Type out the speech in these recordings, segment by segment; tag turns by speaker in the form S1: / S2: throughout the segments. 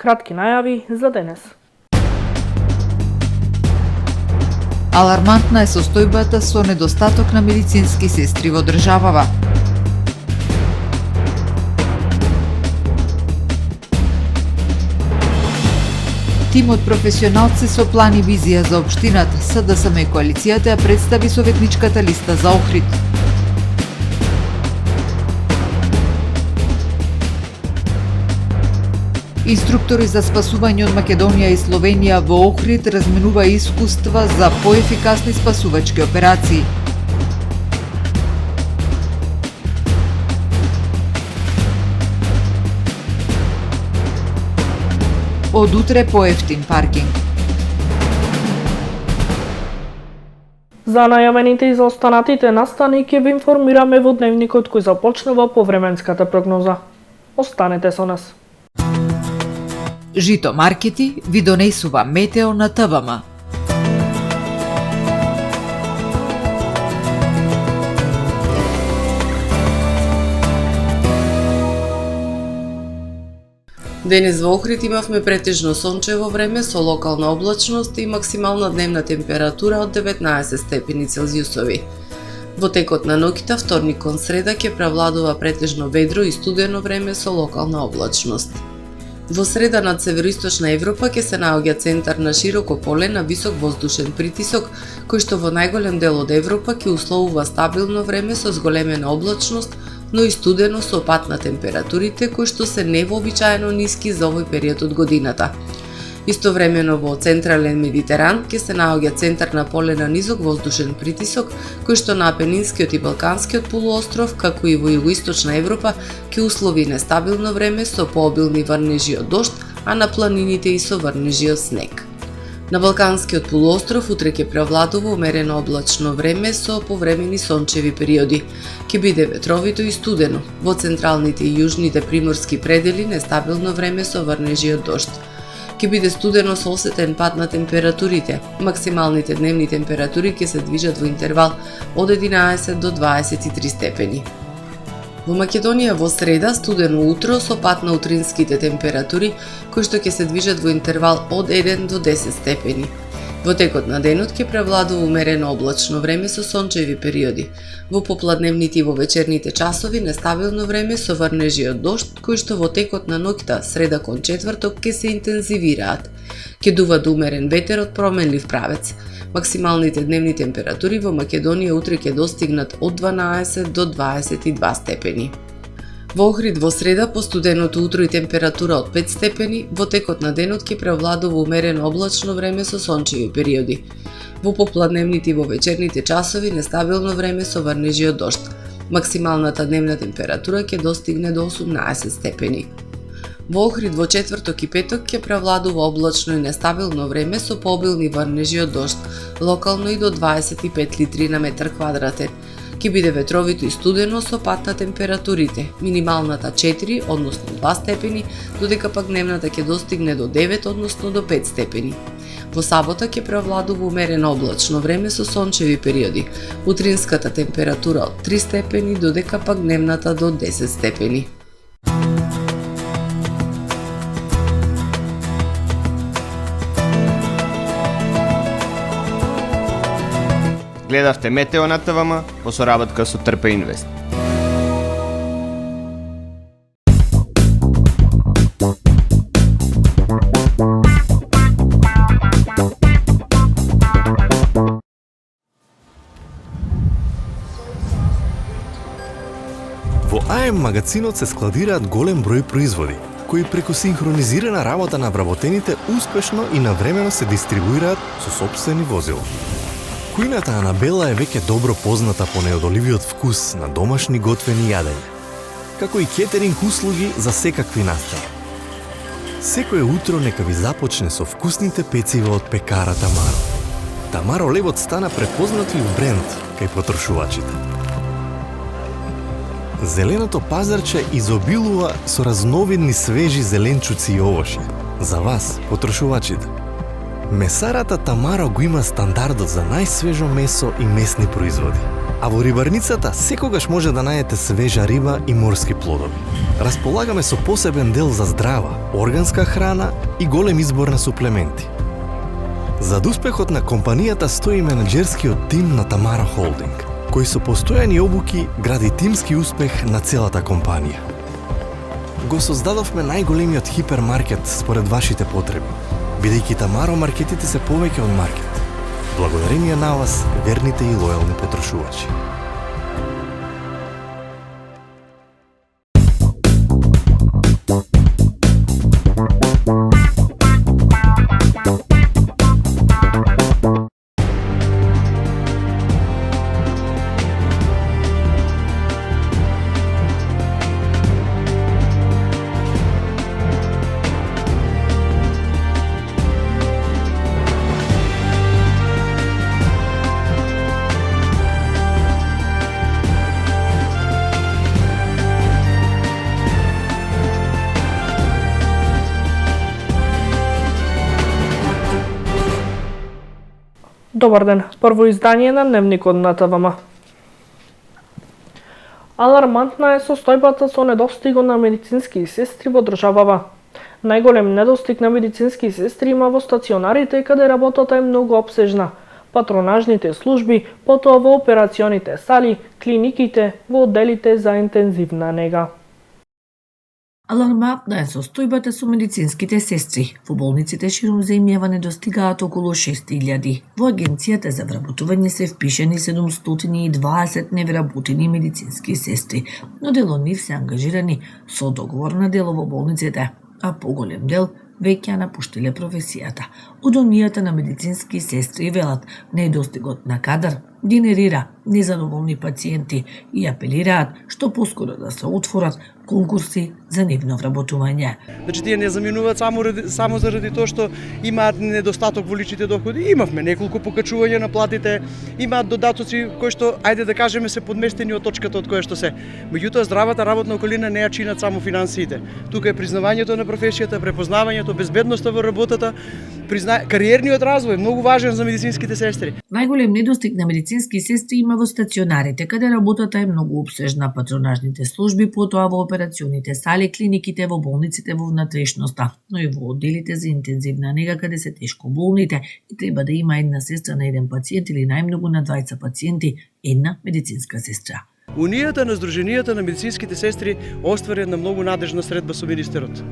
S1: Кратки најави за денес.
S2: Алармантна е состојбата со недостаток на медицински сестри во државава. Тимот професионалци со план и визија за општината, СДСМ и коалицијата ја представи советничката листа за Охрид. Инструктори за спасување од Македонија и Словенија во Охрид разменува искуства за поефикасни спасувачки операции. Од утре поевтин паркинг.
S1: За најавените и за останатите настани ќе ве информираме во дневникот кој започнува повременската прогноза. Останете со нас.
S2: Жито маркети ви донесува Метео на ТВМ.
S3: Денес во Охрид имавме претежно сончево време со локална облачност и максимална дневна температура од 19 степени Целзиусови. Во текот на ноќта, вторник кон среда, ќе превладува претежно ведро и студено време со локална облачност. Во среда над североисточна Европа ќе се наоѓа центар на широко поле на висок воздушен притисок, кој што во најголем дел од Европа ќе условува стабилно време со зголемена облачност, но и студено со пад на температурите кои што се невообичаено ниски за овој период од годината. Истовремено во централен Медитеран ќе се наоѓа центар на поле на низок воздушен притисок, кој што на Апенинскиот и Балканскиот полуостров, како и во југоисточна Европа, ќе услови нестабилно време со пообилни врнежи од дожд, а на планините и со врнежи од снег. На Балканскиот полуостров утре ќе превладува умерено облачно време со повремени сончеви периоди. Ќе биде ветровито и студено. Во централните и јужните приморски предели нестабилно време со врнежи од дожд. Ќе биде студено со осетен пад на температурите. Максималните дневни температури ќе се движат во интервал од 11 до 23 степени. Во Македонија во среда студено утро со пад на утринските температури, кои што ќе се движат во интервал од 1 до 10 степени. Во текот на денот ќе превладува умерено облачно време со сончеви периоди. Во попладневните и во вечерните часови нестабилно време со врнежи од дожд, кои што во текот на ноќта, среда кон четврток, ќе се интензивираат. Ќе дува умерен ветер од променлив правец. Максималните дневни температури во Македонија утре ќе достигнат од 12 до 22 степени. Во Охрид во среда по студеното утро и температура од 5 степени, во текот на денот ќе превладува умерено облачно време со сончеви периоди. Во попладневните и во вечерните часови нестабилно време со врнежи од дожд. Максималната дневна температура ќе достигне до 18 степени. Во Охрид во четврток и петок ќе превладува облачно и нестабилно време со пообилни врнежи од дожд, локално и до 25 литри на метар квадратен. Ќе биде ветровито и студено со пад на температурите, минималната 4, односно 2 степени, додека пак дневната ќе достигне до 9, односно до 5 степени. Во сабота ќе превладува умерено облачно време со сончеви периоди, утринската температура од 3 степени, додека пак дневната до 10 степени.
S4: Гледавте Метео на ТВМ по соработка со Трпе Инвест.
S5: Во АМ магазинот се складираат голем број производи, кои преку синхронизирана работа на вработените успешно и навремено се дистрибуираат со сопствени возила. Кујната Анабела е веќе добро позната по неодоливиот вкус на домашни готвени јадења, како и кетеринг услуги за секакви настани. Секое утро нека ви започне со вкусните пецива од пекара Тамаро. Тамаро левот стана препознатлив бренд кај потрошувачите. Зеленото пазарче изобилува со разновидни свежи зеленчуци и овошје. За вас, потрошувачите. Месарата Тамаро го има стандардот за најсвежо месо и месни производи. А во рибарницата секогаш може да најдете свежа риба и морски плодови. Располагаме со посебен дел за здрава, органска храна и голем избор на суплементи. Зад успехот на компанијата стои менаџерскиот тим на Тамара Холдинг, кој со постојани обуки гради тимски успех на целата компанија. Го создадовме најголемиот хипермаркет според вашите потреби, бидејќи Тамаро маркетите се повеќе од маркет. Благодарение на вас, верните и лојални потрошувачи.
S1: Добар ден, прво издание на Дневникот на ТВМ. Алармантна е состојбата со недостигот на медицински сестри во државава. Најголем недостиг на медицински сестри има во стационарите, каде работата е многу опсежна. Патронажните служби, потоа во операционите сали, клиниките, во одделите за интензивна нега.
S6: Алармантна е состојбата со медицинските сестри. Во болниците ширум земјава недостигаат околу 6000. Во Агенцијата за вработување се впишани 720 невработени медицински сестри, но дел од нив се ангажирани со договор на дело во болниците, а поголем дел веќе напуштиле професијата. Удонијата на медицински сестри велат недостигот на кадар генерира незадоволни пациенти и апелираат што поскоро да се отворат конкурси за нивно вработување.
S7: Значи тие не заминуваат само заради тоа што имаат недостаток во личните доходи. Имавме неколку покачувања на платите, имаат додатоци кои што ајде да кажеме се подместени од точката од која што се. Меѓутоа здравата работна околина не ја чинат само финансиите. Тука е признавањето на професијата, препознавањето, безбедноста во работата, кариерниот развој многу важен за медицинските сестри.
S6: Најголем недостиг на медицински сестри има во стационарите, каде работата е многу опсежна, патронажните служби, потоа во операционите сали, клиниките, во болниците во внатрешноста, но и во одделите за интензивна нега каде се тешко болните и треба да има една сестра на еден пациент или најмногу на 20 пациенти, една медицинска сестра.
S7: Унијата на Сдруженијата на медицинските сестри оствари една многу надежна средба со министерот.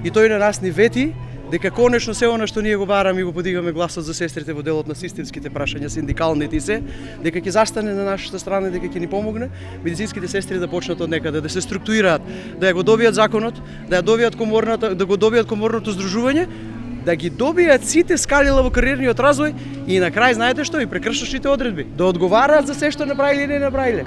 S7: И тој на нас ни вети дека конечно се она што ние го бараме и го подигаме гласот за сестрите во делот на системските прашања, синдикалните и се, дека ќе застане на нашата страна, дека ќе ни помогне медицинските сестри да почнат од некаде, да се структурираат, да ја го добијат законот, да ја добијат коморната, да го добијат коморното здружување, да ги добијат сите скалила во кариерниот развој и на крај знаете што, и прекршачните одредби, да одговараат за се што направиле и не направиле.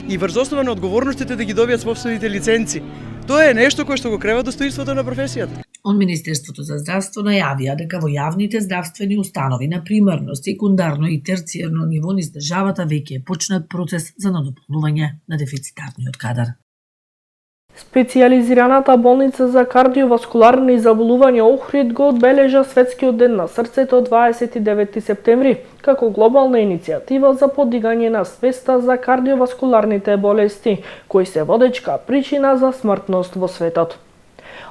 S7: И врз основа на одговорностите да ги добијат собствените лиценци. Тоа е нешто кое што го крeva достоинството на професијата.
S6: Од Министерството за здравство најавија дека во јавните здравствени установи на примарно, секундарно и терцијарно ниво низ државата веќе е почнат процес за надополнување на дефицитарниот кадар.
S1: Специјализираната болница за кардиоваскуларни заболувања Охрид го одбележа Светскиот ден на срцето 29 септември, како глобална иницијатива за подигање на свеста за кардиоваскуларните болести, кои се водечка причина за смртност во светот.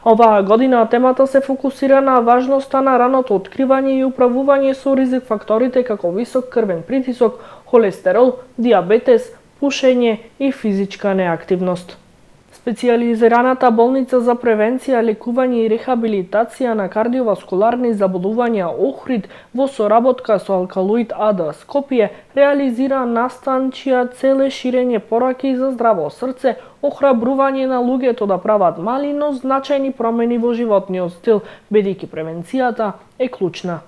S1: Оваа година темата се фокусира на важноста на раното откривање и управување со ризик факторите како висок крвен притисок, холестерол, диабетес, пушење и физичка неактивност. Специјализираната болница за превенција, лекување и рехабилитација на кардиоваскуларни заболувања Охрид во соработка со Алкалоид АД Скопје реализира настан чија цел е ширење пораки за здраво срце, охрабрување на луѓето да прават мали, но значајни промени во животниот стил, бидејќи превенцијата е клучна.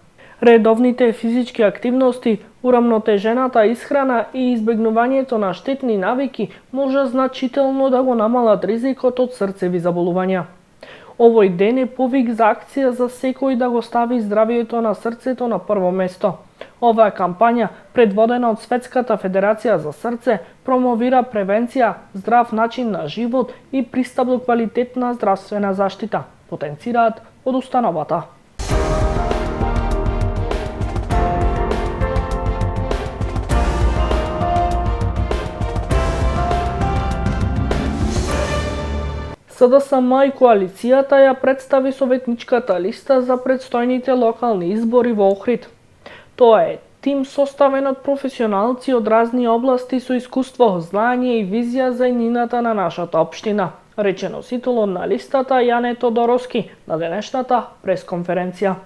S1: Редовните физички активности, урамнотежената исхрана и избегнувањето на штетни навики може значително да го намалат ризикот од срцеви заболувања. Овој ден е повик за акција за секој да го стави здравието на срцето на прво место. Оваа кампања, предводена од Светската федерација за срце, промовира превенција, здрав начин на живот и пристап до квалитетна здравствена заштита, потенцираат од од установата. СДСМ и коалицијата ја представи советничката листа за предстојните локални избори во Охрид. Тоа е тим составен од професионалци од разни области со искуство, знаење и визија за иднината на нашата општина, рече носителот на листата Јане Тодороски на денешната пресконференција.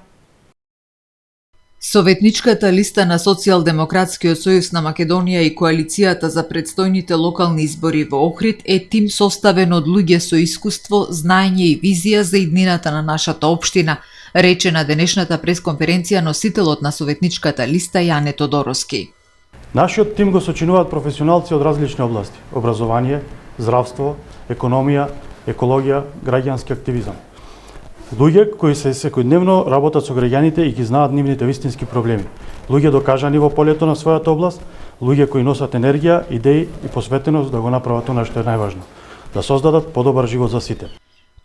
S2: Советничката листа на Социјалдемократскиот сојуз на Македонија и коалицијата за предстојните локални избори во Охрид е тим составен од луѓе со искуство, знаење и визија за иднината на нашата општина, рече на денешната пресконференција носителот на советничката листа Јане Тодороски.
S8: Нашиот тим го сочинуваат професионалци од различни области: образование, здравство, економија, екологија, граѓански активизам. Луѓе кои се секојдневно работат со граѓаните и ги знаат нивните вистински проблеми. Луѓе докажани во полето на својата област, луѓе кои носат енергија, идеи и посветеност да го направат она што е најважно, да создадат подобар живот за сите.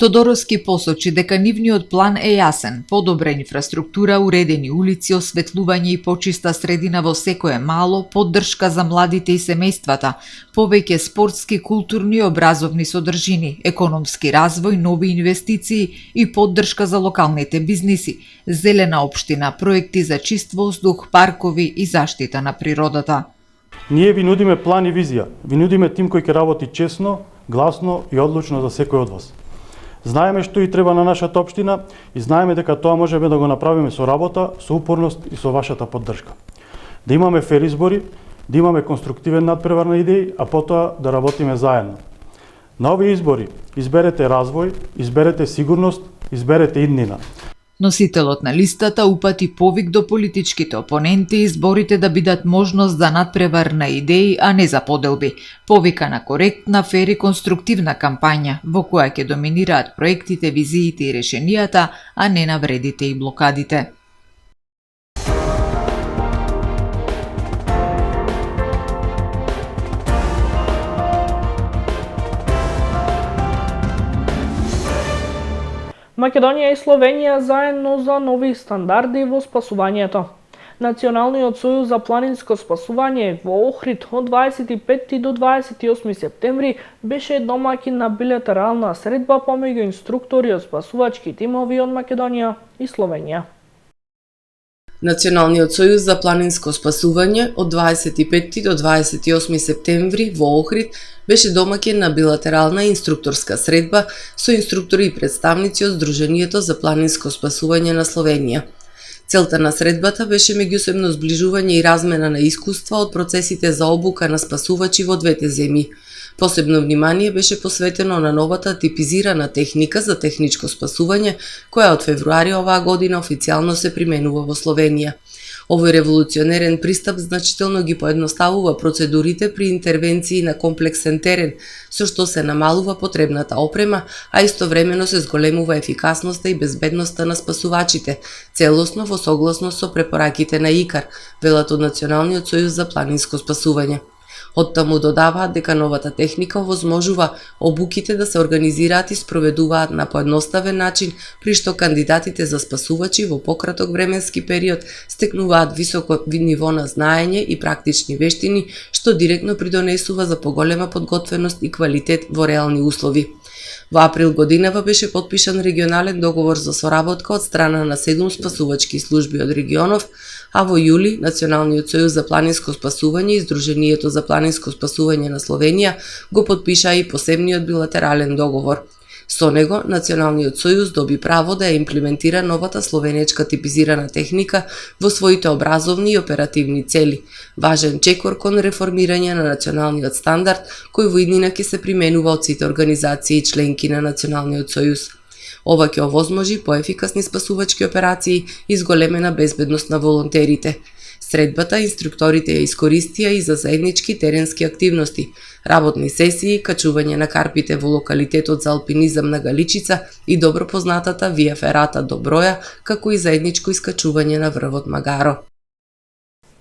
S2: Тодороски посочи дека нивниот план е јасен: подобра инфраструктура, уредени улици, осветлување и почиста средина во секое мало, поддршка за младите и семејствата, повеќе спортски, културни и образовни содржини, економски развој, нови инвестиции и поддршка за локалните бизниси, зелена општина, проекти за чист воздух, паркови и заштита на природата.
S8: Ние ви нудиме план и визија, ви нудиме тим кој ќе работи честно, гласно и одлучно за секој од вас. Знаеме што и треба на нашата општина и знаеме дека тоа можеме да го направиме со работа, со упорност и со вашата поддршка. Да имаме фер избори, да имаме конструктивен надпревар на идеи, а потоа да работиме заедно. На овие избори изберете развој, изберете сигурност, изберете иднина.
S2: Носителот на листата упати повик до политичките опоненти изборите да бидат можност за надпревар на идеи, а не за поделби. Повика на коректна, фер и конструктивна кампања, во која ќе доминираат проектите, визиите и решенијата, а не навредите и блокадите.
S1: Македонија и Словенија заедно за нови стандарди во спасувањето. Националниот сојуз за планинско спасување во Охрид од 25 до 28 септември беше домаќин на билатерална средба помеѓу инструктори од спасувачки тимови од Македонија и Словенија.
S3: Националниот сојуз за планинско спасување од 25 до 28 септември во Охрид беше домаќин на билатерална инструкторска средба со инструктори и представници од Сдруженијето за планинско спасување на Словенија. Целта на средбата беше меѓусебно зближување и размена на искуства од процесите за обука на спасувачи во двете земји. Посебно внимание беше посветено на новата типизирана техника за техничко спасување, која од февруари оваа година официјално се применува во Словенија. Овој револуционерен пристап значително ги поедноставува процедурите при интервенции на комплексен терен, со што се намалува потребната опрема, а истовремено се зголемува ефикасноста и безбедноста на спасувачите, целосно во согласност со препораките на ИКАР, велат од Националниот сојуз за планинско спасување. Оттаму додаваат дека новата техника овозможува обуките да се организираат и спроведуваат на поедноставен начин, при што кандидатите за спасувачи во пократок временски период стекнуваат високо ниво на знаење и практични вештини, што директно придонесува за поголема подготвеност и квалитет во реални услови. Во април годинава беше потпишан регионален договор за соработка од страна на 7 спасувачки служби од регионов, а во јули Националниот сојуз за планинско спасување и Сдруженијето за планинско спасување на Словенија го потпишаа и посебниот билатерален договор. Со него Националниот сојуз доби право да ја имплементира новата словенечка типизирана техника во своите образовни и оперативни цели. Важен чекор кон реформирање на националниот стандард, кој во иднина ќе се применува од сите организации и членки на Националниот сојуз. Ова ќе овозможи поефикасни спасувачки операции и зголемена безбедност на волонтерите. Средбата инструкторите ја искористија и за заеднички теренски активности, работни сесии, качување на карпите во локалитетот за алпинизам на Галичица и добро познатата Вија Ферата до Броја, како и заедничко искачување на врвот Магаро.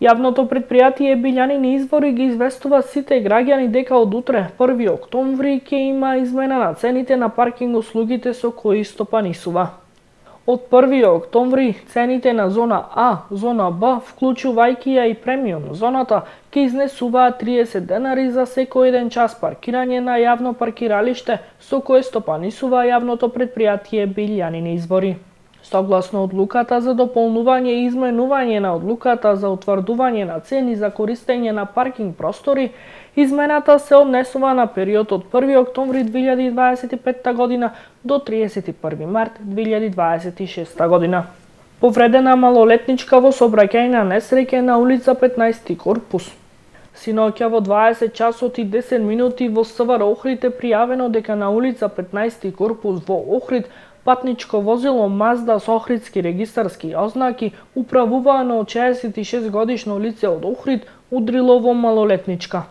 S1: Јавното предпријатие Билјанини извори ги известува сите граѓани дека од утре, 1 октомври, ќе има измена на цените на паркинг услугите со кои стопанисува. Од 1 октомври цените на зона А, зона Б, вклучувајќи ја и премиум зоната, ќе изнесуваат 30 денари за секој еден час паркирање на јавно паркиралиште, со кое стопанисува јавното претпријатие Билјанини извори. Согласно одлуката за дополнување и изменување на одлуката за утврдување на цени за користење на паркинг простори, измената се однесува на период од 1 октомври 2025 година до 31 март 2026 година. Повредена малолетничка во сообраќајна несреќа на улица 15 корпус. Синоќа во 20 часот и 10 минути во СВР Охрид е пријавено дека на улица 15 корпус во Охрид патничко возило Мазда со охридски регистарски ознаки, управувано од 66 годишно лице од Охрид, удрило во малолетничка.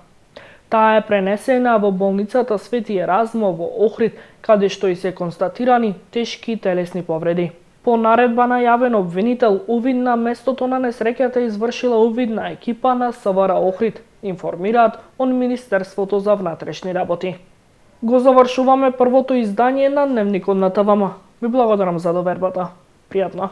S1: Таа е пренесена во болницата Свети Еразмо во Охрид, каде што и се констатирани тешки телесни повреди. По наредба на јавен обвинител, увид на местото на несреќата извршила увидна екипа на СВР Охрид, информираат од Министерството за внатрешни работи. Го завршуваме првото издание на Дневникот на ТВМ. Ви благодарам за довербата. Пријатно.